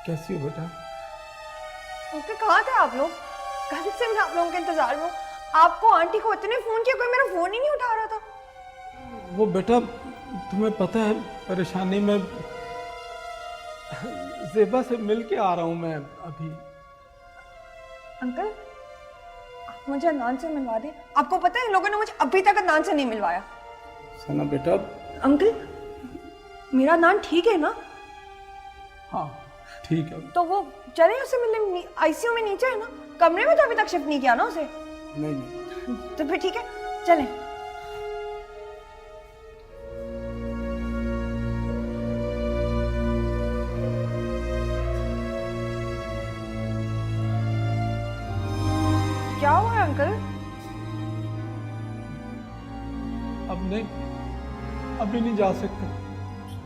कैसी हो बेटा? ओके, कहाँ थे आप लोग? कल से मैं आप लोगों के इंतजार में हूँ। आपको आंटी को इतने फोन किया, कोई मेरा फोन ही नहीं उठा रहा था। वो बेटा तुम्हें पता है परेशानी में ज़ेबा से मिल के आ रहा हूँ मैं अभी। अंकल, आप मुझे अदनान से मिलवा दें। आपको पता है इन लोगों ने मुझे अभी तक अदनान से नहीं मिलवाया। सना बेटा। अंकल, मेरा अदनान ठीक है ना? हाँ ठीक है। तो वो चले उसे मिलने, आईसीयू में नीचे है ना? कमरे में तो अभी तक शिफ्ट नहीं किया ना उसे? नहीं। तो फिर ठीक है, चलें। क्या हुआ है अंकल? अभी नहीं जा सकते।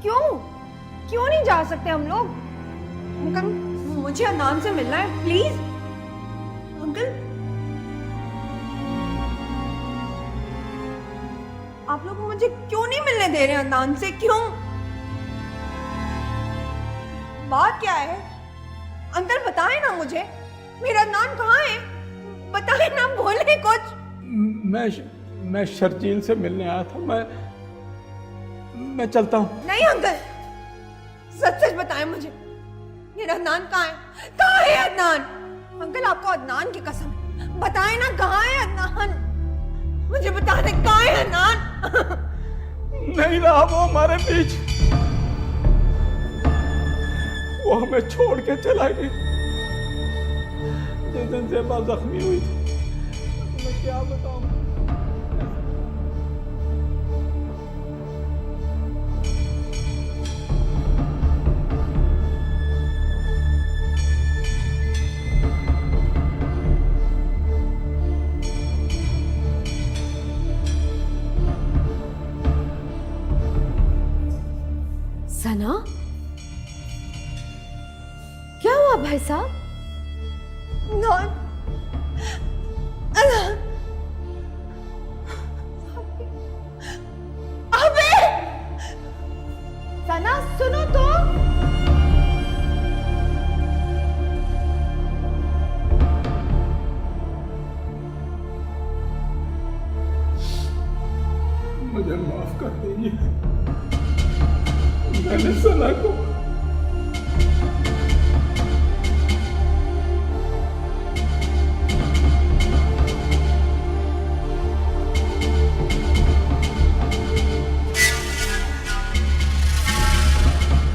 क्यों नहीं जा सकते हम लोग? अंकल, मुझे अदनान से मिलना है, प्लीज। अंकल, आप लोग मुझे क्यों नहीं मिलने दे रहे अदनान से? क्यों? बात क्या है? अंकल बताएं ना मुझे, मेरा अदनान कहाँ है? बताएं ना, बोले कुछ। मैं शर्जील से मिलने आया था। मैं चलता हूँ। नहीं अंकल, सच सच बताएं मुझे, मेरा अदनान कहाँ है? कहाँ है अदनान? अंकल, आपको अदनान की कसम, बताएं ना कहाँ है अदनान? मुझे बता दे कहाँ है अदनान? नहीं रहा वो हमारे बीच, वो हमें छोड़ के चला गई। जिस दिन ज़ेबा जख्मी हुई थी, मैं क्या बताऊं। सना, क्या हुआ भाई साहब? अदनान, अदनान, अबे! सना सुनो तो। मुझे माफ कर दीजिए, मैंने सना को